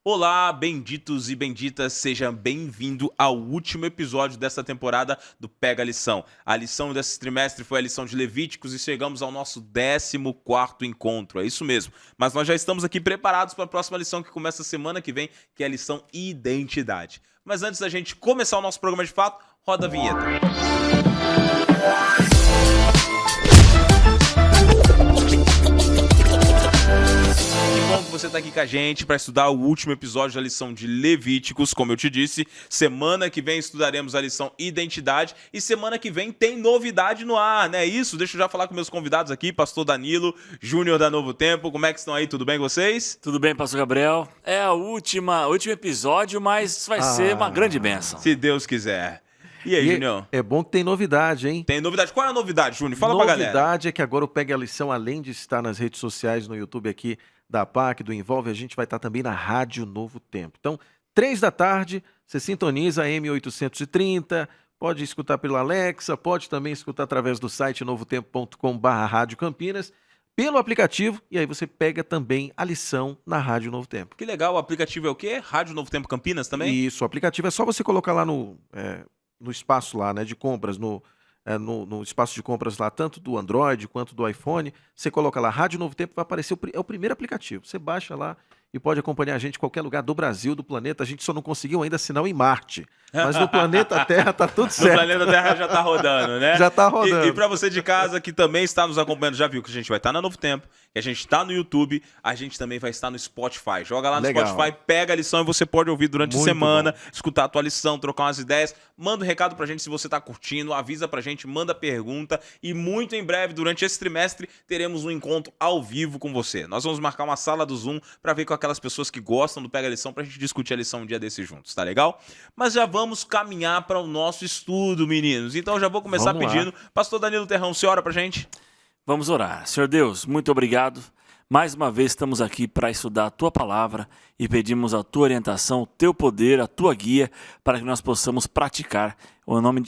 Olá, benditos e benditas, seja bem-vindo ao último episódio dessa temporada do Pega a Lição. A lição desse trimestre foi a lição de Levíticos e chegamos ao nosso 14º encontro, é isso mesmo. Mas nós já estamos aqui preparados para a próxima lição que começa semana que vem, que é a lição Identidade. Mas antes da gente começar o nosso programa de fato, roda a vinheta. Que bom que você está aqui com a gente para estudar o último episódio da lição de Levíticos, como eu te disse. Semana que vem estudaremos a lição Identidade e semana que vem tem novidade no ar, né? Isso, deixa eu já falar com meus convidados aqui, pastor Danilo, Júnior da Novo Tempo. Como é que estão aí? Tudo bem com vocês? Tudo bem, pastor Gabriel? É o último episódio, mas vai ser uma grande bênção. Se Deus quiser. E aí, Júnior? É bom que tem novidade, hein? Tem novidade. Qual é a novidade, Júnior? Fala pra galera. Novidade é que agora o Pega a Lição, além de estar nas redes sociais, no YouTube aqui da PAC, do Envolve, a gente vai estar também na Rádio Novo Tempo. Então, 3 da tarde, você sintoniza a M830, pode escutar pelo Alexa, pode também escutar através do site novotempo.com/Rádio Campinas, pelo aplicativo, e aí você pega também a lição na Rádio Novo Tempo. Que legal, o aplicativo é o quê? Rádio Novo Tempo Campinas também? Isso, o aplicativo é só você colocar lá no espaço lá, né, de compras, no espaço de compras lá, tanto do Android quanto do iPhone, você coloca lá Rádio Novo Tempo, vai aparecer, é o primeiro aplicativo. Você baixa lá e pode acompanhar a gente em qualquer lugar do Brasil, do planeta. A gente só não conseguiu ainda sinal em Marte, mas no planeta Terra tá tudo certo. No planeta Terra já tá rodando, né? Já tá rodando. E para você de casa que também está nos acompanhando, já viu que a gente vai estar na Novo Tempo, que a gente está no YouTube, a gente também vai estar no Spotify. Joga lá no Legal. Spotify, pega a lição e você pode ouvir durante a Muito semana, bom. escutar a tua lição, trocar umas ideias. Manda um recado pra gente se você tá curtindo, avisa pra gente, manda pergunta e muito em breve, durante esse trimestre, teremos um encontro ao vivo com você. Nós vamos marcar uma sala do Zoom pra ver com aquelas pessoas que gostam do Pega a Lição pra gente discutir a lição um dia desses juntos, tá legal? Mas já vamos caminhar para o nosso estudo, meninos. Então já vou começar pedindo. Pastor Danilo Terrão, você ora pra gente? Vamos orar. Senhor Deus, muito obrigado. Mais uma vez estamos aqui para estudar a Tua Palavra e pedimos a Tua orientação, o Teu poder, a Tua guia, para que nós possamos praticar.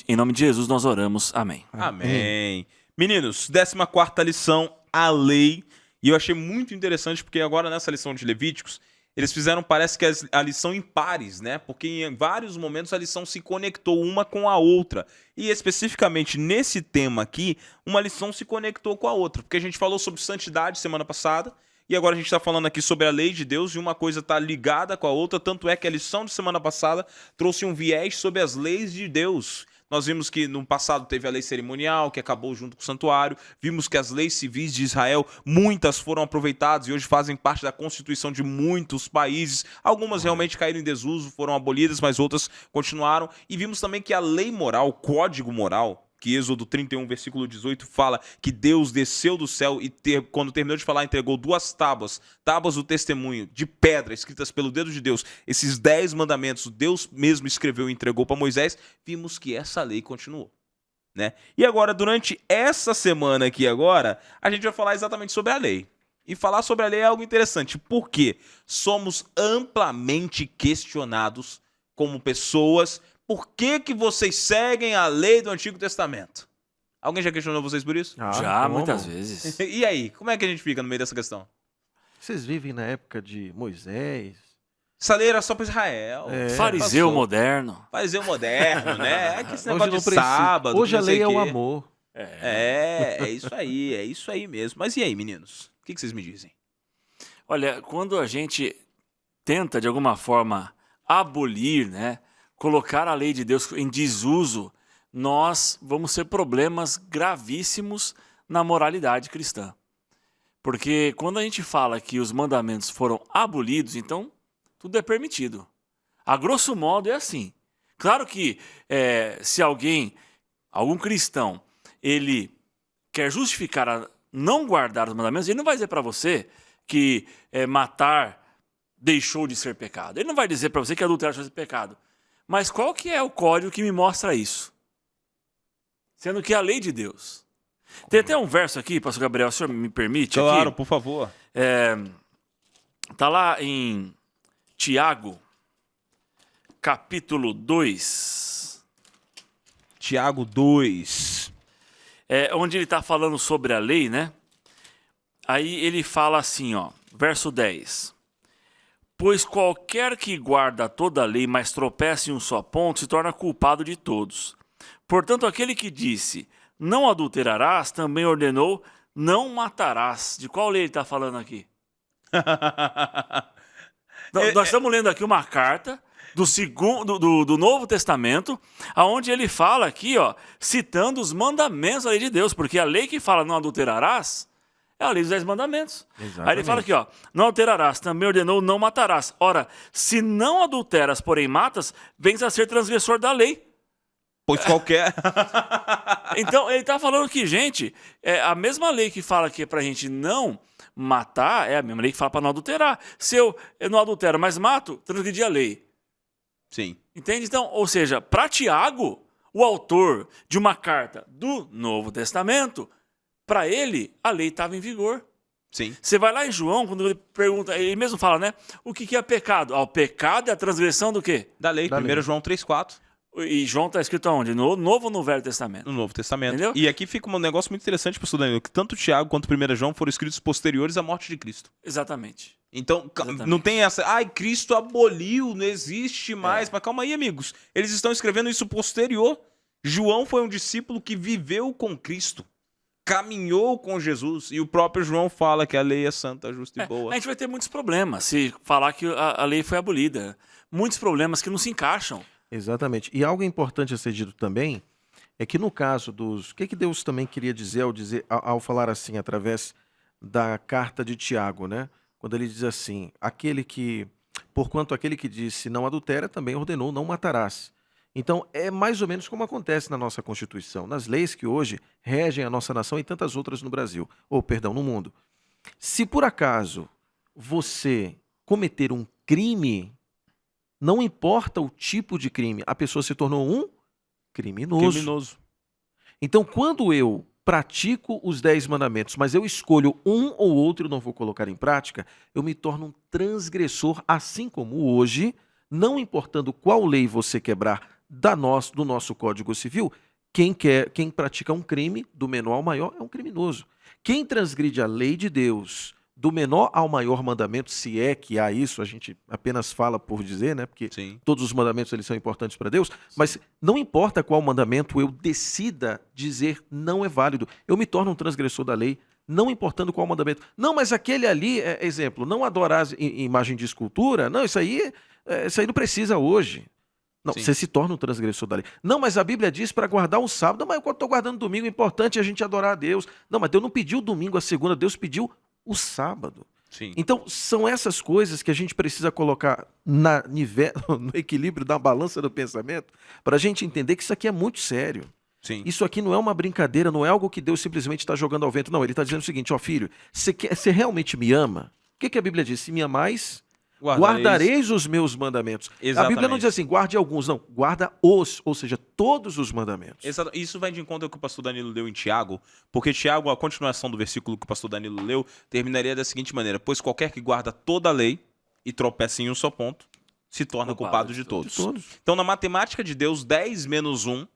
Em nome de Jesus nós oramos. Amém. Amém. Meninos, 14ª lição, a lei. E eu achei muito interessante porque agora nessa lição de Levíticos, eles fizeram, parece que a lição em pares, né? Porque em vários momentos a lição se conectou uma com a outra. E especificamente nesse tema aqui, uma lição se conectou com a outra. Porque a gente falou sobre santidade semana passada, e agora a gente está falando aqui sobre a lei de Deus, e uma coisa está ligada com a outra, tanto é que a lição de semana passada trouxe um viés sobre as leis de Deus. Nós vimos que no passado teve a lei cerimonial, que acabou junto com o santuário. Vimos que as leis civis de Israel, muitas foram aproveitadas e hoje fazem parte da constituição de muitos países. Algumas realmente caíram em desuso, foram abolidas, mas outras continuaram. E vimos também que a lei moral, o código moral, que Êxodo 31, versículo 18, fala que Deus desceu do céu e, quando terminou de falar, entregou 2 tábuas do testemunho, de pedra, escritas pelo dedo de Deus. Esses 10 mandamentos, Deus mesmo escreveu e entregou para Moisés. Vimos que essa lei continuou, né? E agora, durante essa semana aqui agora, a gente vai falar exatamente sobre a lei. E falar sobre a lei é algo interessante, porque somos amplamente questionados como pessoas. Por que vocês seguem a lei do Antigo Testamento? Alguém já questionou vocês por isso? Já, como? muitas vezes. E aí, como é que a gente fica no meio dessa questão? Vocês vivem na época de Moisés? Essa lei era só para Israel. Fariseu Passou. moderno. Fariseu moderno, né? É que esse Hoje negócio não de precisa. sábado. Hoje a não sei lei é o quê. amor. É isso aí mesmo. Mas e aí, meninos? O que vocês me dizem? Olha, quando a gente tenta, de alguma forma, abolir, né, colocar a lei de Deus em desuso, nós vamos ter problemas gravíssimos na moralidade cristã. Porque quando a gente fala que os mandamentos foram abolidos, então tudo é permitido. A grosso modo é assim. Claro que se algum cristão, ele quer justificar a não guardar os mandamentos, ele não vai dizer para você que matar deixou de ser pecado. Ele não vai dizer para você que adulterar deixou de ser pecado. Mas qual que é o código que me mostra isso? Sendo que é a lei de Deus. Tem até um verso aqui, pastor Gabriel, o senhor me permite? Claro, aqui? por favor. Está lá em Tiago, capítulo 2. Tiago 2. Onde ele está falando sobre a lei, né? Aí ele fala assim, ó, verso 10. Pois qualquer que guarda toda a lei, mas tropeça em um só ponto, se torna culpado de todos. Portanto, aquele que disse, não adulterarás, também ordenou, não matarás. De qual lei ele está falando aqui? Nós estamos lendo aqui uma carta do Novo Testamento, onde ele fala aqui, ó, citando os mandamentos da lei de Deus, porque a lei que fala não adulterarás é a lei dos 10 mandamentos. Exatamente. Aí ele fala aqui, ó, não adulterarás, também ordenou não matarás. Ora, se não adulteras, porém matas, vens a ser transgressor da lei. Pois qualquer... Então, ele está falando que, gente, a mesma lei que fala que é pra gente não matar, é a mesma lei que fala para não adulterar. Se eu não adultero, mas mato, transgredi a lei. Sim. Entende? Então, ou seja, para Tiago, o autor de uma carta do Novo Testamento, para ele, a lei estava em vigor. Sim. Você vai lá em João, quando ele pergunta, ele mesmo fala, né? O que é pecado? O pecado é a transgressão do quê? Da lei. Da 1 lei. João 3,4. E João está escrito aonde? No Novo ou no Velho Testamento? No Novo Testamento. Entendeu? E aqui fica um negócio muito interessante, pastor Danilo, que tanto Tiago quanto 1 João foram escritos posteriores à morte de Cristo. Exatamente. Então, Exatamente. não tem essa... Ai, Cristo aboliu, não existe mais. Mas calma aí, amigos. Eles estão escrevendo isso posterior. João foi um discípulo que viveu com Cristo. Caminhou com Jesus. E o próprio João fala que a lei é santa, justa e boa. A gente vai ter muitos problemas se falar que a lei foi abolida. Muitos problemas que não se encaixam. Exatamente. E algo importante a ser dito também é que no caso dos... O que Deus também queria dizer ao falar assim, através da carta de Tiago, né? Quando ele diz assim, porquanto aquele que disse não adultera, também ordenou não matarás. Então, é mais ou menos como acontece na nossa Constituição, nas leis que hoje regem a nossa nação e tantas outras no Brasil, no mundo. Se por acaso você cometer um crime, não importa o tipo de crime, a pessoa se tornou um criminoso. Então, quando eu pratico os 10 mandamentos, mas eu escolho um ou outro e não vou colocar em prática, eu me torno um transgressor, assim como hoje, não importando qual lei você quebrar do nosso Código Civil, quem pratica um crime, do menor ao maior, é um criminoso. Quem transgride a lei de Deus, do menor ao maior mandamento, se é que há isso, a gente apenas fala por dizer, né? Porque Sim. todos os mandamentos eles são importantes para Deus, mas não importa qual mandamento eu decida dizer não é válido, eu me torno um transgressor da lei, não importando qual mandamento. Não, mas aquele ali, exemplo, não adorar imagem de escultura, não, isso aí não precisa hoje. Não, Sim. você se torna um transgressor da lei. Não, mas a Bíblia diz para guardar o sábado. Não, mas eu estou guardando domingo, é importante a gente adorar a Deus. Não, mas Deus não pediu o domingo, a segunda, Deus pediu o sábado. Sim. Então, são essas coisas que a gente precisa colocar no equilíbrio da balança do pensamento para a gente entender que isso aqui é muito sério. Sim. Isso aqui não é uma brincadeira, não é algo que Deus simplesmente está jogando ao vento. Não, ele está dizendo o seguinte, ó filho, você realmente me ama? O que a Bíblia diz? Se me amais, guardareis os meus mandamentos. Exatamente. A Bíblia não diz assim, guarde alguns, não. Guarda ou seja, todos os mandamentos. Exato. Isso vai de encontro ao que o pastor Danilo leu em Tiago, porque Tiago, a continuação do versículo que o pastor Danilo leu, terminaria da seguinte maneira: pois qualquer que guarda toda a lei e tropeça em um só ponto, se torna culpado de todos. Então, na matemática de Deus, 10 menos 1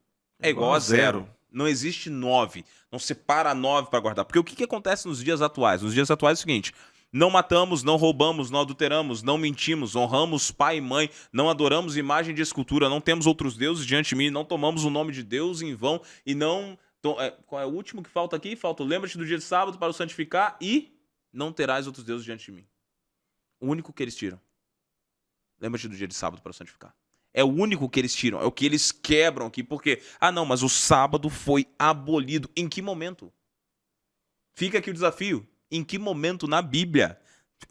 é igual a 0. Não existe 9. Não separa 9 para guardar. Porque o que acontece nos dias atuais? Nos dias atuais é o seguinte: não matamos, não roubamos, não adulteramos, não mentimos, honramos pai e mãe, não adoramos imagem de escultura, não temos outros deuses diante de mim, não tomamos o nome de Deus em vão e não... Qual é o último que falta aqui? Falta: lembra-te do dia de sábado para o santificar e não terás outros deuses diante de mim. O único que eles tiram. Lembra-te do dia de sábado para o santificar. É o único que eles tiram, é o que eles quebram aqui, porque... não, mas o sábado foi abolido. Em que momento? Fica aqui o desafio. Em que momento na Bíblia?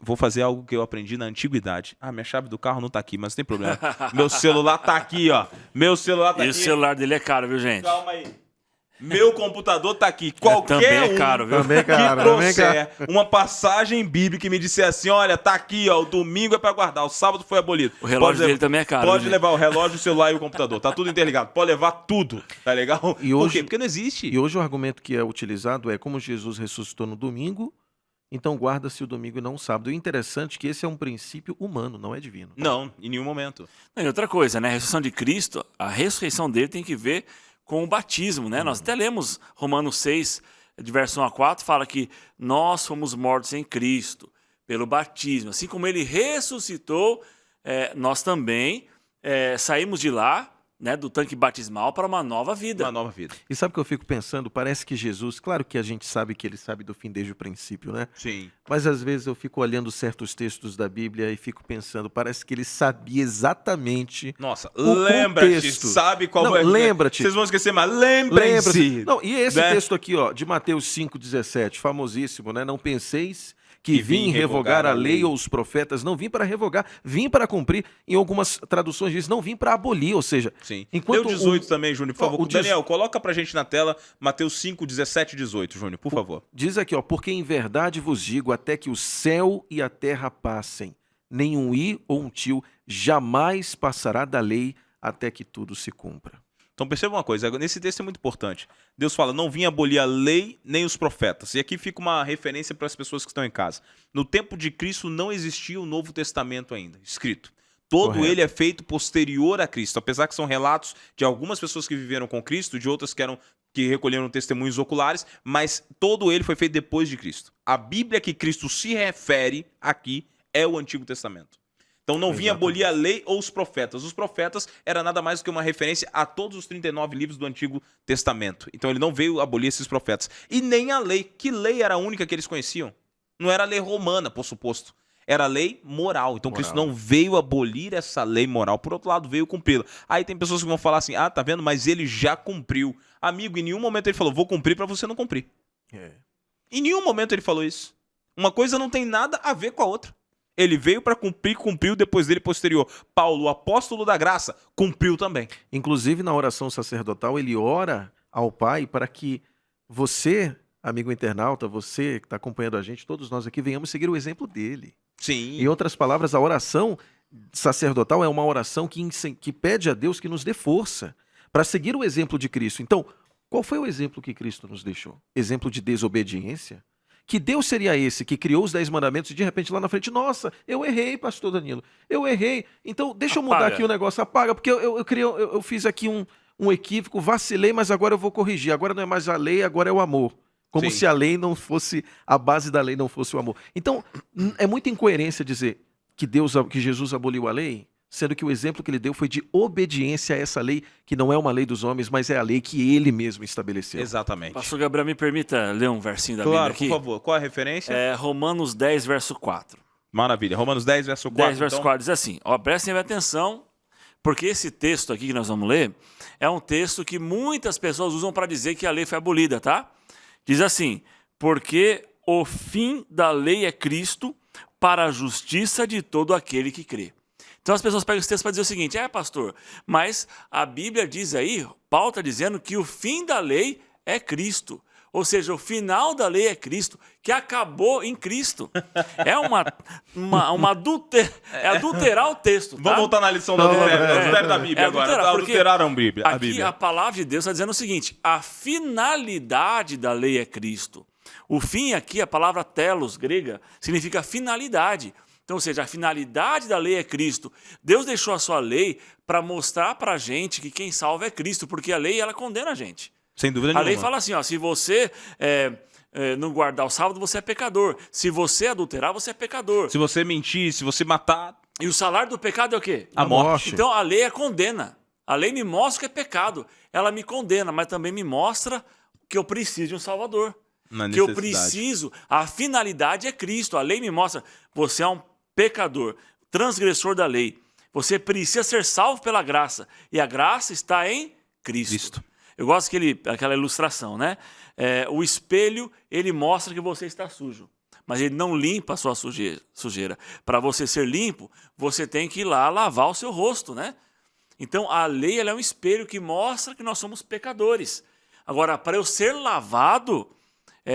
Vou fazer algo que eu aprendi na antiguidade. Minha chave do carro não tá aqui, mas não tem problema. Meu celular tá aqui, ó. Meu celular tá aqui. E o celular dele é caro, viu, gente? Calma aí. Meu computador tá aqui. Qualquer também é caro, viu? Também é caro, que trouxer uma passagem bíblica e me disser assim, olha, tá aqui, ó, o domingo é pra guardar, o sábado foi abolido. O relógio dele também é caro. Pode né? levar o relógio, o celular e o computador. Tá tudo interligado. Pode levar tudo. Tá legal? E hoje, por quê? Porque não existe. E hoje o argumento que é utilizado é como Jesus ressuscitou no domingo, então guarda-se o domingo e não o sábado. E o interessante é que esse é um princípio humano, não é divino. Não, em nenhum momento. E outra coisa, né? A ressurreição de Cristo, a ressurreição dele tem que ver com o batismo, né? Nós até lemos Romanos 6, de verso 1 a 4, fala que nós fomos mortos em Cristo, pelo batismo. Assim como ele ressuscitou, nós também saímos de lá, né, do tanque batismal para uma nova vida. Uma nova vida. E sabe o que eu fico pensando? Parece que Jesus, claro que a gente sabe que ele sabe do fim desde o princípio, né? Sim. Mas às vezes eu fico olhando certos textos da Bíblia e fico pensando, parece que ele sabia exatamente Nossa, o lembra-te, contexto. sabe qual Não, é? lembra-te. Vocês vão esquecer, mas Lembra-se. lembrem-se. Não, e esse né? texto aqui, ó, de Mateus 5,17, famosíssimo, né? Não penseis que vim revogar a lei ou os profetas. Não vim para revogar, vim para cumprir. Em algumas traduções diz, não vim para abolir, ou seja... Sim. Enquanto Deu 18 também, Júnior, por favor. o Daniel, coloca pra gente na tela Mateus 5, 17 e 18, Júnior, por favor. Diz aqui, ó, porque em verdade vos digo, até que o céu e a terra passem, nem um i ou um tio jamais passará da lei até que tudo se cumpra. Então perceba uma coisa, nesse texto é muito importante. Deus fala, não vim abolir a lei nem os profetas. E aqui fica uma referência para as pessoas que estão em casa. No tempo de Cristo não existia o Novo Testamento ainda, escrito. Todo Correto. ele é feito posterior a Cristo, apesar que são relatos de algumas pessoas que viveram com Cristo, de outras que recolheram testemunhos oculares, mas todo ele foi feito depois de Cristo. A Bíblia que Cristo se refere aqui é o Antigo Testamento. Então não vinha abolir a lei ou os profetas. Os profetas era nada mais do que uma referência a todos os 39 livros do Antigo Testamento. Então ele não veio abolir esses profetas. E nem a lei. Que lei era a única que eles conheciam? Não era a lei romana, por suposto. Era a lei moral. Então Cristo não veio abolir essa lei moral. Por outro lado, veio cumpri-la. Aí tem pessoas que vão falar assim, tá vendo? Mas ele já cumpriu. Amigo, em nenhum momento ele falou, vou cumprir para você não cumprir. Em nenhum momento ele falou isso. Uma coisa não tem nada a ver com a outra. Ele veio para cumprir, cumpriu, depois dele posterior. Paulo, o apóstolo da graça, cumpriu também. Inclusive, na oração sacerdotal, ele ora ao Pai para que você, amigo internauta, você que está acompanhando a gente, todos nós aqui, venhamos seguir o exemplo dele. Sim. Em outras palavras, a oração sacerdotal é uma oração que pede a Deus que nos dê força para seguir o exemplo de Cristo. Então, qual foi o exemplo que Cristo nos deixou? Exemplo de desobediência? Que Deus seria esse que criou os 10 mandamentos e de repente lá na frente, nossa, eu errei, pastor Danilo, eu errei, então deixa eu mudar aqui o negócio, apaga, porque eu fiz aqui um equívoco, vacilei, mas agora eu vou corrigir, agora não é mais a lei, agora é o amor. Como Sim. se a lei não fosse, a base da lei não fosse o amor. Então, é muita incoerência dizer que Jesus aboliu a lei, sendo que o exemplo que ele deu foi de obediência a essa lei, que não é uma lei dos homens, mas é a lei que ele mesmo estabeleceu. Exatamente. Pastor Gabriel, me permita ler um versinho da Bíblia Claro, aqui? por favor. Qual a referência? Romanos 10, verso 4. Maravilha. Romanos 10, verso 4. 10, verso 4 diz assim, prestem atenção, porque esse texto aqui que nós vamos ler é um texto que muitas pessoas usam para dizer que a lei foi abolida, tá? Diz assim, porque o fim da lei é Cristo para a justiça de todo aquele que crê. Então as pessoas pegam esse texto para dizer o seguinte, pastor, mas a Bíblia diz aí, Paulo está dizendo que o fim da lei é Cristo. Ou seja, o final da lei é Cristo, que acabou em Cristo. É adulterar o texto. Tá? Vamos voltar na lição do adultério da Bíblia agora. Adulteraram a Bíblia. Aqui a palavra de Deus está dizendo o seguinte, a finalidade da lei é Cristo. O fim aqui, a palavra telos, grega, significa finalidade. Então, ou seja, a finalidade da lei é Cristo. Deus deixou a sua lei para mostrar para a gente que quem salva é Cristo, porque a lei ela condena a gente. Sem dúvida nenhuma. A lei fala assim, se você não guardar o sábado, você é pecador. Se você adulterar, você é pecador. Se você mentir, se você matar... E o salário do pecado é o quê? A morte. Então, a lei é condena. A lei me mostra que é pecado. Ela me condena, mas também me mostra que eu preciso de um Salvador. Que eu preciso... A finalidade é Cristo. A lei me mostra, você é um pecador, transgressor da lei. Você precisa ser salvo pela graça. E a graça está em Cristo. Eu gosto daquela ilustração, né? O espelho, ele mostra que você está sujo. Mas ele não limpa a sua sujeira. Para você ser limpo, você tem que ir lá lavar o seu rosto, né? Então, a lei ela é um espelho que mostra que nós somos pecadores. Agora, para eu ser lavado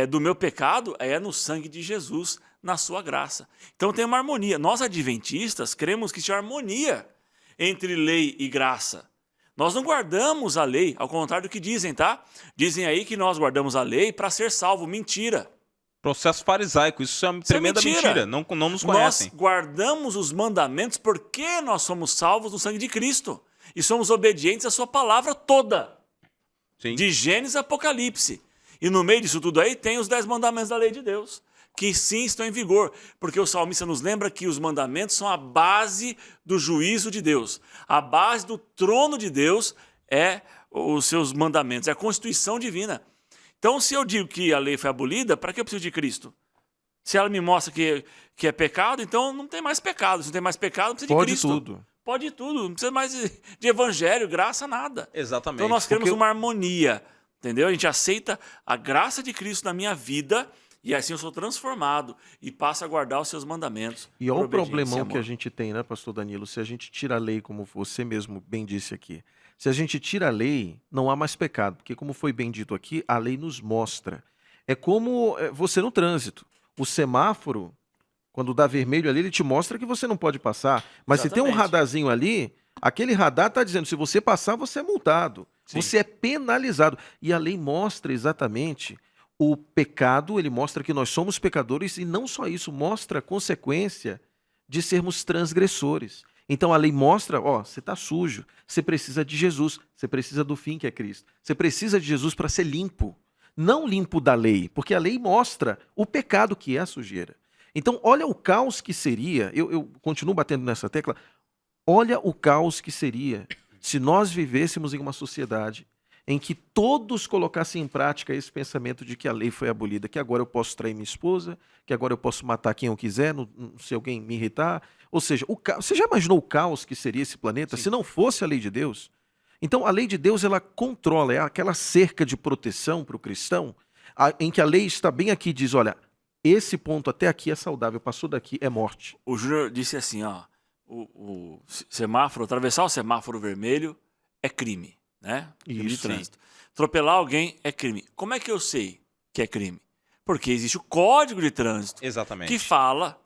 do meu pecado, é no sangue de Jesus, na sua graça. Então tem uma harmonia. Nós adventistas cremos que existe harmonia entre lei e graça. Nós não guardamos a lei, ao contrário do que dizem, tá? Dizem aí que nós guardamos a lei para ser salvo. Mentira. Processo farisaico. Isso é uma tremenda mentira. Não nos conhecem. Nós guardamos os mandamentos porque nós somos salvos no sangue de Cristo. E somos obedientes à sua palavra toda. Sim. De Gênesis a Apocalipse. E no meio disso tudo aí tem os 10 mandamentos da lei de Deus. que sim estão em vigor, porque o salmista nos lembra que os mandamentos são a base do juízo de Deus. A base do trono de Deus é os seus mandamentos, é a constituição divina. Então, se eu digo que a lei foi abolida, para que eu preciso de Cristo? Se ela me mostra que é pecado, então não tem mais pecado. Se não tem mais pecado, não precisa de Cristo. Tudo. Pode tudo. Não precisa mais de evangelho, graça, nada. Exatamente. Então nós queremos uma harmonia, entendeu? A gente aceita a graça de Cristo na minha vida e assim eu sou transformado e passo a guardar os seus mandamentos. E olha o por obediência e problemão que amor. a gente tem, né, pastor Danilo? Se a gente tira a lei, como você mesmo bem disse aqui, se a gente tira a lei, não há mais pecado, porque como foi bem dito aqui, a lei nos mostra. É como você no trânsito. O semáforo, quando dá vermelho ali, ele te mostra que você não pode passar. Mas se tem um Exatamente. radarzinho ali, aquele radar está dizendo, se você passar, você é multado. Sim. Você é penalizado. E a lei mostra exatamente o pecado, ele mostra que nós somos pecadores e não só isso, mostra a consequência de sermos transgressores. Então a lei mostra, ó, você está sujo, você precisa de Jesus, você precisa do fim que é Cristo. Você precisa de Jesus para ser limpo. Não limpo da lei, porque a lei mostra o pecado que é a sujeira. Então, olha o caos que seria, eu continuo batendo nessa tecla, olha o caos que seria se nós vivêssemos em uma sociedade em que todos colocassem em prática esse pensamento de que a lei foi abolida, que agora eu posso trair minha esposa, que agora eu posso matar quem eu quiser, se alguém me irritar. Ou seja, você já imaginou o caos que seria esse planeta se não fosse a lei de Deus? Então, a lei de Deus, ela controla, é aquela cerca de proteção para o cristão, em que a lei está bem aqui e diz, olha, esse ponto até aqui é saudável, passou daqui é morte. O Júnior disse assim, ó, o semáforo, atravessar o semáforo vermelho é crime, né? Crime de Isso, trânsito. Atropelar alguém é crime. Como é que eu sei que é crime? Porque existe o Código de Trânsito Exatamente. que fala,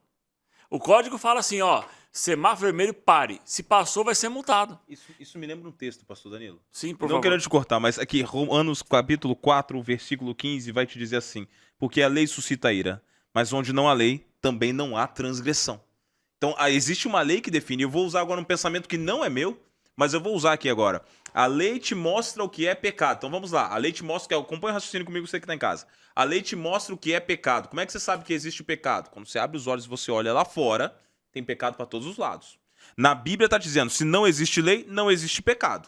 o código fala assim, ó, semáforo vermelho, pare. Se passou, vai ser multado. Isso me lembra um texto, pastor Danilo. Sim, por Não favor. querendo te cortar, mas aqui, Romanos capítulo 4, versículo 15, vai te dizer assim, porque a lei suscita ira, mas onde não há lei, também não há transgressão. Então, existe uma lei que define, eu vou usar agora um pensamento que não é meu, mas eu vou usar aqui agora. A lei te mostra o que é pecado. Então vamos lá, a lei te mostra, acompanha o raciocínio comigo, você que está em casa. A lei te mostra o que é pecado. Como é que você sabe que existe o pecado? Quando você abre os olhos e você olha lá fora, tem pecado para todos os lados. Na Bíblia está dizendo, se não existe lei, não existe pecado.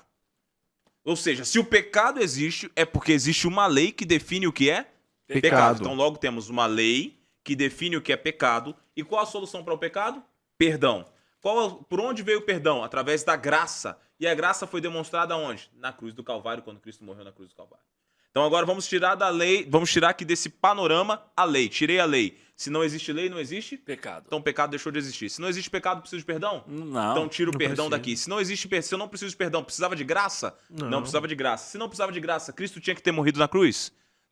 Ou seja, se o pecado existe, é porque existe uma lei que define o que é pecado. Então logo temos uma lei que define o que é pecado. E qual a solução para o pecado? Perdão. Por onde veio o perdão? Através da graça. E a graça foi demonstrada onde? Na cruz do Calvário, quando Cristo morreu na cruz do Calvário. Então agora vamos tirar da lei, vamos tirar aqui desse panorama a lei. Tirei a lei. Se não existe lei, não existe pecado. Então o pecado deixou de existir. Se não existe pecado, precisa de perdão? Não. Então tira o perdão precisa. daqui. Se não existe, se eu não preciso de perdão, precisava de graça? Não precisava de graça. Se não precisava de graça, Cristo tinha que ter morrido na cruz?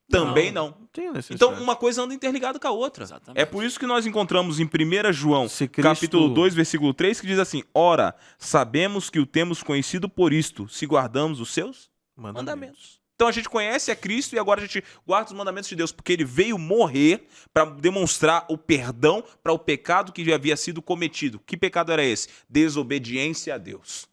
Também não. Tem necessidade. Então, uma coisa anda interligada com a outra. Exatamente. É por isso que nós encontramos em 1 João, Se Cristo- capítulo 2, versículo 3, que diz assim, ora, sabemos que o temos conhecido por isto, se guardamos os seus mandamentos. Então a gente conhece a Cristo e agora a gente guarda os mandamentos de Deus, porque ele veio morrer para demonstrar o perdão para o pecado que já havia sido cometido. Que pecado era esse? Desobediência a Deus.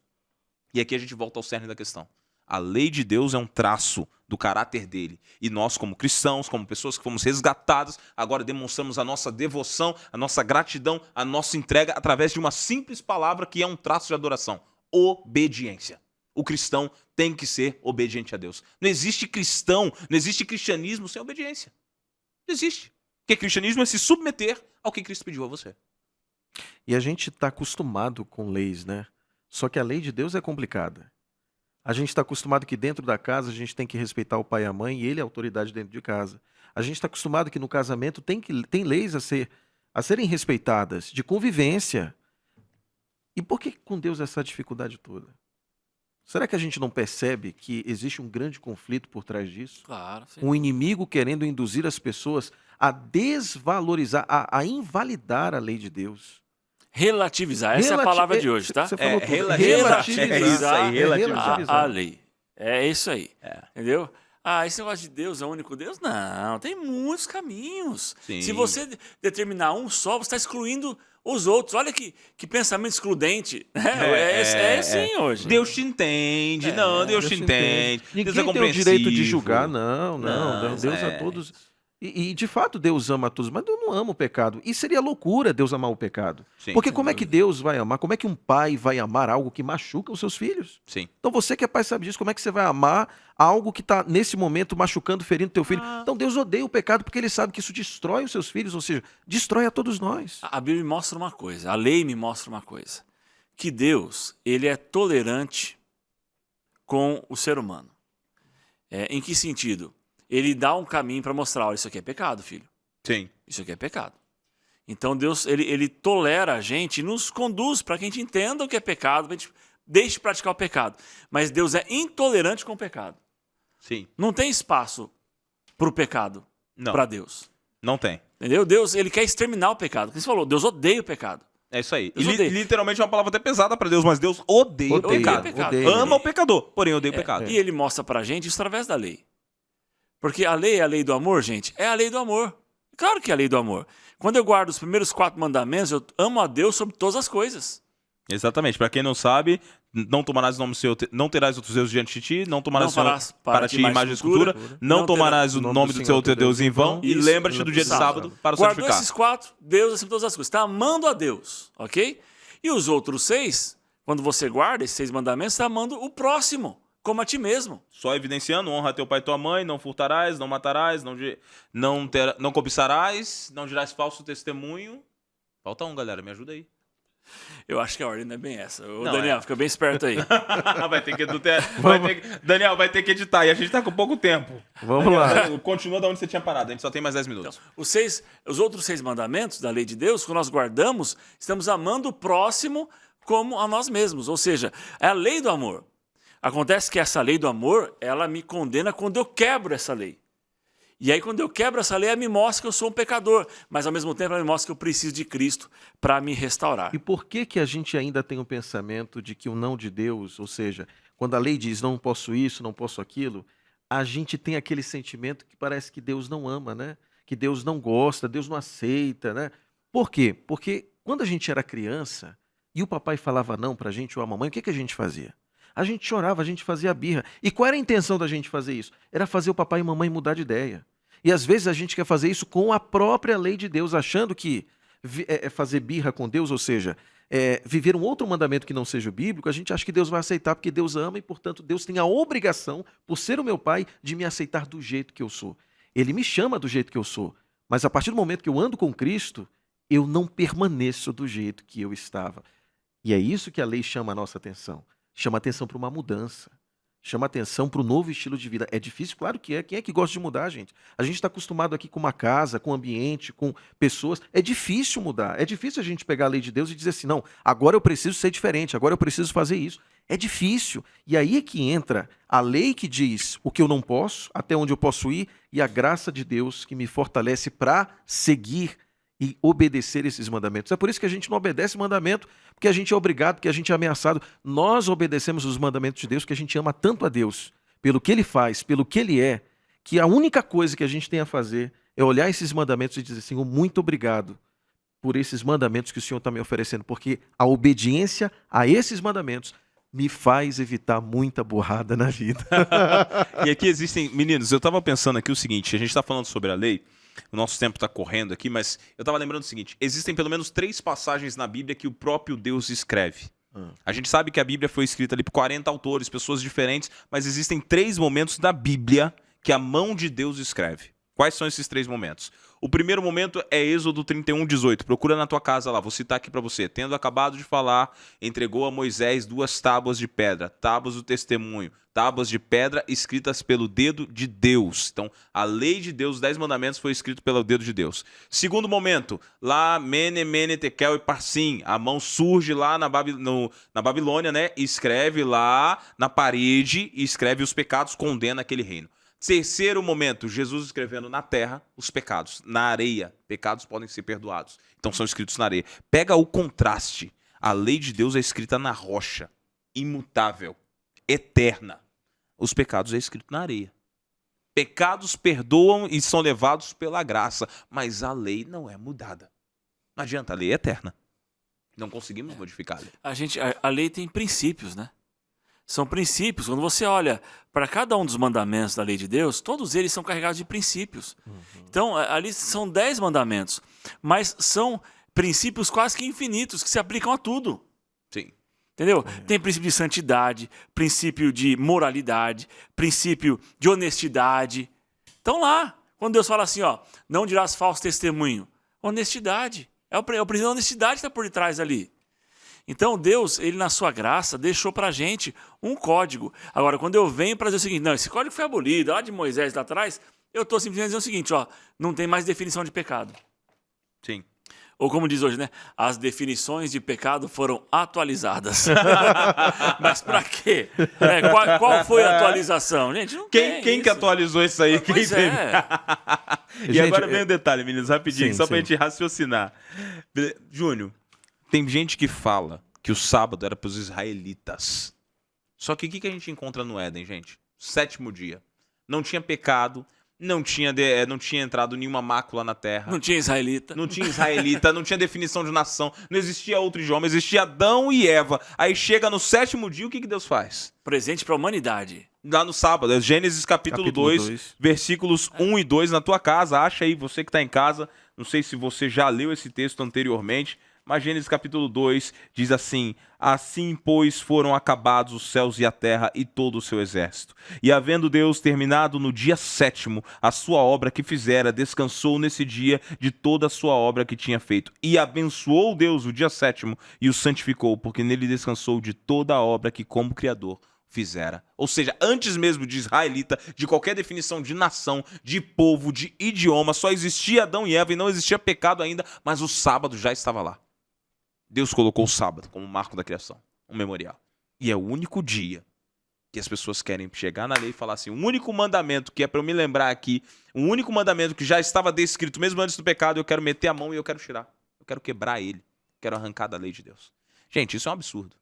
E aqui a gente volta ao cerne da questão. A lei de Deus é um traço do caráter dele. E nós, como cristãos, como pessoas que fomos resgatadas, agora demonstramos a nossa devoção, a nossa gratidão, a nossa entrega através de uma simples palavra que é um traço de adoração. Obediência. O cristão tem que ser obediente a Deus. Não existe cristão, não existe cristianismo sem obediência. Não existe. Porque cristianismo é se submeter ao que Cristo pediu a você. E a gente está acostumado com leis, né? Só que a lei de Deus é complicada. A gente está acostumado que dentro da casa a gente tem que respeitar o pai e a mãe e ele é a autoridade dentro de casa. A gente está acostumado que no casamento tem leis a serem respeitadas, de convivência. E por que com Deus essa dificuldade toda? Será que a gente não percebe que existe um grande conflito por trás disso? Claro, sim. Um inimigo querendo induzir as pessoas a desvalorizar, a invalidar a lei de Deus. Relativizar, essa é a palavra de hoje, tá? Você falou tudo. relativizar. É isso aí, relativizar. A lei. É isso aí. Entendeu? Esse negócio de Deus é o único Deus? Não, tem muitos caminhos. Sim. Se você determinar um só, você está excluindo os outros. Olha que pensamento excludente. É assim hoje. Deus te entende. Não, Deus te entende. Ninguém Deus é tem o direito de compreensivo. julgar, não. Não, Deus a todos E, de fato Deus ama a todos, mas Deus não ama o pecado. E seria loucura Deus amar o pecado. Sim, Porque sem como é que dúvida. Deus vai amar? Como é que um pai vai amar algo que machuca os seus filhos? Sim. Então você que é pai sabe disso, como é que você vai amar algo que está nesse momento machucando, ferindo teu filho? Então Deus odeia o pecado porque ele sabe que isso destrói os seus filhos, ou seja, destrói a todos nós. A Bíblia me mostra uma coisa, a lei me mostra uma coisa, que Deus, ele é tolerante com o ser humano. Em que sentido? Ele dá um caminho para mostrar, olha, isso aqui é pecado, filho. Sim. Isso aqui é pecado. Então Deus, ele tolera a gente e nos conduz para que a gente entenda o que é pecado, para a gente deixe de praticar o pecado. Mas Deus é intolerante com o pecado. Sim. Não tem espaço para o pecado, Não. para Deus. Não tem. Entendeu? Deus, ele quer exterminar o pecado. Como você falou, Deus odeia o pecado. É isso aí. Deus odeia. Literalmente é uma palavra até pesada pra Deus, mas Deus odeia o Odeia, pecado. odeia. Ama o pecador, porém odeia o pecado. E ele mostra pra gente isso através da lei. Porque a lei é a lei do amor, gente? É a lei do amor. Claro que é a lei do amor. Quando eu guardo os primeiros 4 mandamentos, eu amo a Deus sobre todas as coisas. Exatamente. Pra quem não sabe, não tomarás o nome seu, não terás outros deuses diante de ti, não tomarás Não farás para ti imagem de escultura, não tomarás o nome do seu teu Deus em vão, e Isso, lembra-te do dia de sábado para o Guardou santificar. esses 4, Deus acima de todas as coisas. Está amando a Deus, ok? E os outros 6, quando você guarda esses 6 mandamentos, está amando o próximo, como a ti mesmo. Só evidenciando, honra teu pai e tua mãe, não furtarás, não matarás, não cobiçarás, não dirás falso testemunho. Falta um, galera, me ajuda aí. Eu acho que a ordem não é bem essa. Ô, Não, Daniel, fica bem esperto aí. Daniel, vai ter que editar, e a gente tá com pouco tempo. Vamos lá. Continua da onde você tinha parado, a gente só tem mais 10 minutos. Os outros 6 mandamentos da lei de Deus, quando nós guardamos, estamos amando o próximo como a nós mesmos. Ou seja, é a lei do amor. Acontece que essa lei do amor, ela me condena quando eu quebro essa lei. E aí, quando eu quebro essa lei, ela me mostra que eu sou um pecador. Mas, ao mesmo tempo, ela me mostra que eu preciso de Cristo para me restaurar. E por que a gente ainda tem o pensamento de que o não de Deus, ou seja, quando a lei diz não posso isso, não posso aquilo, a gente tem aquele sentimento que parece que Deus não ama, né? Que Deus não gosta, Deus não aceita, né? Por quê? Porque quando a gente era criança e o papai falava não pra gente ou a mamãe, o que a gente fazia? A gente chorava, a gente fazia birra. E qual era a intenção da gente fazer isso? Era fazer o papai e a mamãe mudar de ideia. E às vezes a gente quer fazer isso com a própria lei de Deus, achando que fazer birra com Deus, ou seja, viver um outro mandamento que não seja o bíblico, a gente acha que Deus vai aceitar porque Deus ama e, portanto, Deus tem a obrigação, por ser o meu pai, de me aceitar do jeito que eu sou. Ele me chama do jeito que eu sou, mas a partir do momento que eu ando com Cristo, eu não permaneço do jeito que eu estava. E é isso que a lei chama a nossa atenção. Chama atenção para uma mudança. Chama atenção para o novo estilo de vida. É difícil? Claro que é. Quem é que gosta de mudar, gente? A gente está acostumado aqui com uma casa, com um ambiente, com pessoas. É difícil mudar. É difícil a gente pegar a lei de Deus e dizer assim, não, agora eu preciso ser diferente, agora eu preciso fazer isso. É difícil. E aí é que entra a lei que diz o que eu não posso, até onde eu posso ir, e a graça de Deus que me fortalece para seguir e obedecer esses mandamentos. É por isso que a gente não obedece mandamento, porque a gente é obrigado, porque a gente é ameaçado. Nós obedecemos os mandamentos de Deus, porque a gente ama tanto a Deus, pelo que Ele faz, pelo que Ele é, que a única coisa que a gente tem a fazer é olhar esses mandamentos e dizer, Senhor, muito obrigado por esses mandamentos que o Senhor está me oferecendo, porque a obediência a esses mandamentos me faz evitar muita burrada na vida. E aqui existem... Meninos, eu estava pensando aqui o seguinte, a gente está falando sobre a lei, o nosso tempo está correndo aqui, mas eu estava lembrando o seguinte, existem pelo menos 3 passagens na Bíblia que o próprio Deus escreve. A gente sabe que a Bíblia foi escrita ali por 40 autores, pessoas diferentes, mas existem 3 momentos da Bíblia que a mão de Deus escreve. Quais são esses 3 momentos? O primeiro momento é Êxodo 31:18. Procura na tua casa lá, vou citar aqui para você. Tendo acabado de falar, entregou a Moisés 2 tábuas de pedra, tábuas do testemunho, tábuas de pedra escritas pelo dedo de Deus. Então, a lei de Deus, os 10 mandamentos, foi escrito pelo dedo de Deus. Segundo momento, lá, Mene, Mene, Tekel e Parsim. A mão surge lá na Babilônia, né? Escreve lá na parede e escreve os pecados, condena aquele reino. Terceiro momento, Jesus escrevendo na terra os pecados, na areia. Pecados podem ser perdoados. Então são escritos na areia. Pega o contraste. A lei de Deus é escrita na rocha, imutável, eterna. Os pecados é escrito na areia. Pecados perdoam e são levados pela graça, mas a lei não é mudada. Não adianta, a lei é eterna. Não conseguimos modificar a lei. A lei tem princípios, né? São princípios. Quando você olha para cada um dos mandamentos da lei de Deus, todos eles são carregados de princípios. Então, ali são 10 mandamentos, mas são princípios quase que infinitos, que se aplicam a tudo. Sim. Entendeu? Tem princípio de santidade, princípio de moralidade, princípio de honestidade. Então lá, quando Deus fala assim, ó, não dirás falso testemunho, honestidade. É o princípio da honestidade que está por detrás ali. Então Deus, ele na sua graça, deixou pra gente um código. Agora, quando eu venho para dizer o seguinte, não, esse código foi abolido, lá de Moisés lá atrás, eu estou simplesmente dizendo o seguinte, ó, não tem mais definição de pecado. Sim. Ou como diz hoje, né? As definições de pecado foram atualizadas. Mas pra quê? Qual foi a atualização? Gente, não tem Quem que isso. atualizou isso aí? Quem Pois teve? é. E Gente, agora vem o detalhe, meninos, rapidinho, Sim, só pra sim. gente raciocinar. Júnior, tem gente que fala que o sábado era para os israelitas. Só que o que a gente encontra no Éden, gente? 7º dia. Não tinha pecado, não tinha entrado nenhuma mácula na terra. Não tinha israelita. Não tinha israelita, não tinha definição de nação, não existia outro idioma, existia Adão e Eva. Aí chega no 7º dia, o que Deus faz? Presente para a humanidade. Lá no sábado, é Gênesis capítulo 2, versículos 1 e 2 na tua casa. Acha aí, você que está em casa, não sei se você já leu esse texto anteriormente, mas Gênesis capítulo 2 diz assim: assim, pois, foram acabados os céus e a terra e todo o seu exército. E havendo Deus terminado no dia 7º a sua obra que fizera, descansou nesse dia de toda a sua obra que tinha feito. E abençoou Deus o dia 7º e o santificou, porque nele descansou de toda a obra que como Criador fizera. Ou seja, antes mesmo de israelita, de qualquer definição de nação, de povo, de idioma, só existia Adão e Eva e não existia pecado ainda, mas o sábado já estava lá. Deus colocou o sábado como marco da criação, um memorial. E é o único dia que as pessoas querem chegar na lei e falar assim, o único mandamento que é para eu me lembrar aqui, o único mandamento que já estava descrito mesmo antes do pecado, eu quero meter a mão e eu quero tirar. Eu quero quebrar ele. Quero arrancar da lei de Deus. Gente, isso é um absurdo.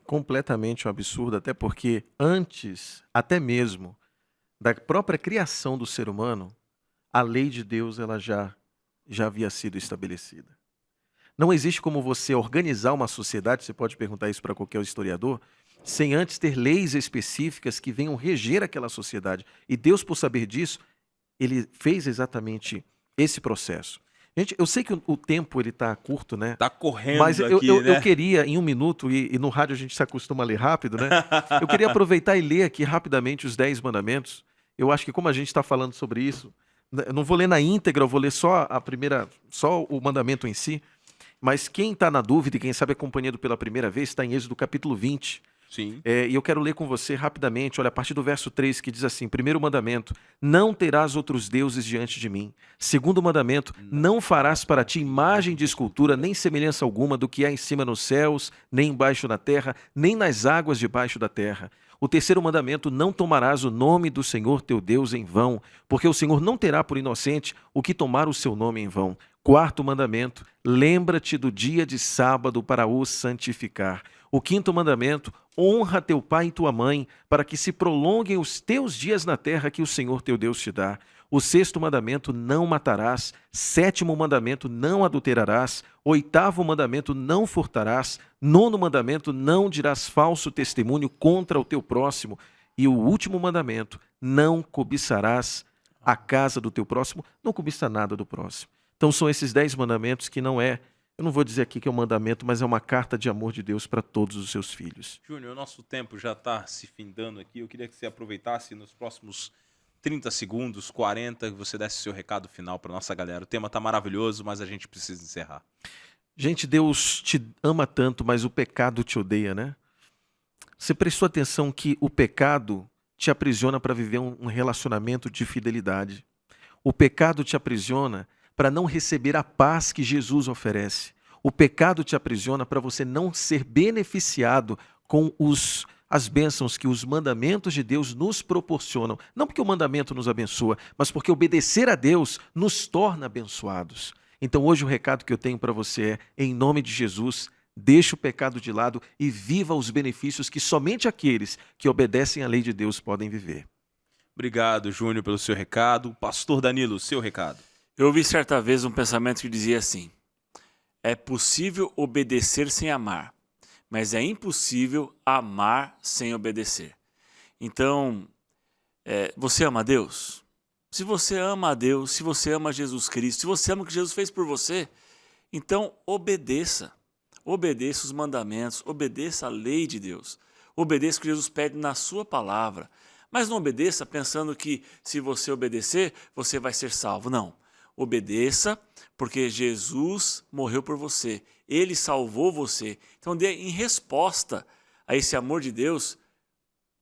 Completamente um absurdo, até porque antes, até mesmo, da própria criação do ser humano, a lei de Deus ela já havia sido estabelecida. Não existe como você organizar uma sociedade, você pode perguntar isso para qualquer historiador, sem antes ter leis específicas que venham reger aquela sociedade. E Deus, por saber disso, ele fez exatamente esse processo. Gente, eu sei que o tempo está curto, né? Tá correndo Mas aqui, né? eu queria, em 1 minuto, e no rádio a gente se acostuma a ler rápido, né? Eu queria aproveitar e ler aqui rapidamente os 10 mandamentos. Eu acho que como a gente está falando sobre isso, eu não vou ler na íntegra, eu vou ler só só o mandamento em si. Mas quem está na dúvida e quem sabe acompanhando pela primeira vez, está em Êxodo capítulo 20. Sim. E eu quero ler com você rapidamente, olha, a partir do verso 3, que diz assim, primeiro mandamento, não terás outros deuses diante de mim. Segundo mandamento, não farás para ti imagem de escultura, nem semelhança alguma do que há em cima nos céus, nem embaixo na terra, nem nas águas debaixo da terra. O terceiro mandamento, não tomarás o nome do Senhor teu Deus em vão, porque o Senhor não terá por inocente o que tomar o seu nome em vão. Quarto mandamento, lembra-te do dia de sábado para o santificar. O quinto mandamento, honra teu pai e tua mãe, para que se prolonguem os teus dias na terra que o Senhor teu Deus te dá. O sexto mandamento, não matarás. Sétimo mandamento, não adulterarás. Oitavo mandamento, não furtarás. Nono mandamento, não dirás falso testemunho contra o teu próximo. E o último mandamento, não cobiçarás a casa do teu próximo, não cobiça nada do próximo. Então são esses 10 mandamentos que não é, eu não vou dizer aqui que é um mandamento, mas é uma carta de amor de Deus para todos os seus filhos. Júnior, o nosso tempo já está se findando aqui. Eu queria que você aproveitasse nos próximos 30 segundos, 40, que você desse seu recado final para nossa galera. O tema está maravilhoso, mas a gente precisa encerrar. Gente, Deus te ama tanto, mas o pecado te odeia, né? Você prestou atenção que o pecado te aprisiona para viver um relacionamento de fidelidade. O pecado te aprisiona para não receber a paz que Jesus oferece. O pecado te aprisiona para você não ser beneficiado com as bênçãos que os mandamentos de Deus nos proporcionam. Não porque o mandamento nos abençoa, mas porque obedecer a Deus nos torna abençoados. Então hoje o recado que eu tenho para você é, em nome de Jesus, deixe o pecado de lado e viva os benefícios que somente aqueles que obedecem à lei de Deus podem viver. Obrigado, Júnior, pelo seu recado. Pastor Danilo, seu recado. Eu ouvi certa vez um pensamento que dizia assim, é possível obedecer sem amar, mas é impossível amar sem obedecer. Então, você ama a Deus? Se você ama a Deus, se você ama Jesus Cristo, se você ama o que Jesus fez por você, então obedeça. Obedeça os mandamentos, obedeça a lei de Deus. Obedeça o que Jesus pede na sua palavra. Mas não obedeça pensando que se você obedecer, você vai ser salvo. Não. Obedeça porque Jesus morreu por você. Ele salvou você. Então, em resposta a esse amor de Deus,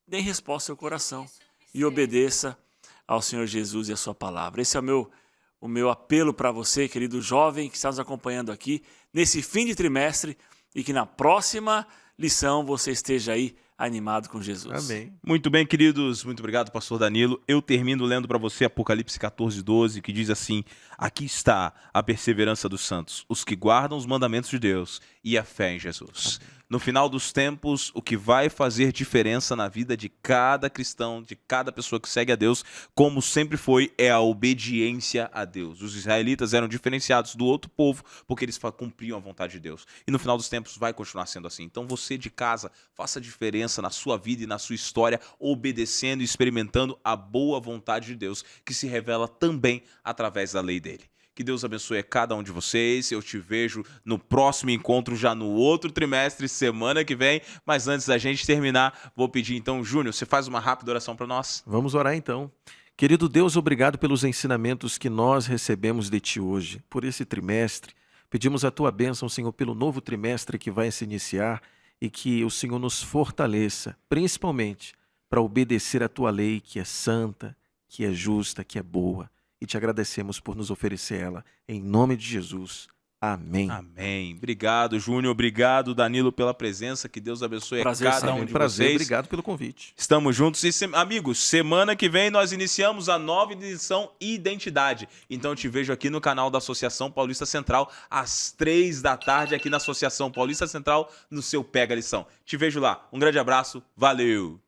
dê resposta ao seu coração e obedeça ao Senhor Jesus e a sua palavra. Esse é o meu apelo para você, querido jovem que está nos acompanhando aqui nesse fim de trimestre e que na próxima lição você esteja aí animado com Jesus. Amém. Muito bem, queridos. Muito obrigado, pastor Danilo. Eu termino lendo para você Apocalipse 14:12, que diz assim: aqui está a perseverança dos santos, os que guardam os mandamentos de Deus e a fé em Jesus. Amém. No final dos tempos, o que vai fazer diferença na vida de cada cristão, de cada pessoa que segue a Deus, como sempre foi, é a obediência a Deus. Os israelitas eram diferenciados do outro povo porque eles cumpriam a vontade de Deus. E no final dos tempos vai continuar sendo assim. Então você de casa, faça diferença na sua vida e na sua história, obedecendo e experimentando a boa vontade de Deus, que se revela também através da lei dele. Que Deus abençoe a cada um de vocês. Eu te vejo no próximo encontro, já no outro trimestre, semana que vem. Mas antes da gente terminar, vou pedir então, Júnior, você faz uma rápida oração para nós? Vamos orar então. Querido Deus, obrigado pelos ensinamentos que nós recebemos de Ti hoje, por esse trimestre. Pedimos a Tua bênção, Senhor, pelo novo trimestre que vai se iniciar e que o Senhor nos fortaleça, principalmente para obedecer a Tua lei, que é santa, que é justa, que é boa. E te agradecemos por nos oferecer ela. Em nome de Jesus. Amém. Amém. Obrigado, Júnior. Obrigado, Danilo, pela presença. Que Deus abençoe Prazer, cada um de prazer, vocês. Obrigado pelo convite. Estamos juntos. E, amigos, semana que vem nós iniciamos a nova edição Identidade. Então eu te vejo aqui no canal da Associação Paulista Central, às 3 da tarde, aqui na Associação Paulista Central, no seu Pega Lição. Te vejo lá. Um grande abraço. Valeu!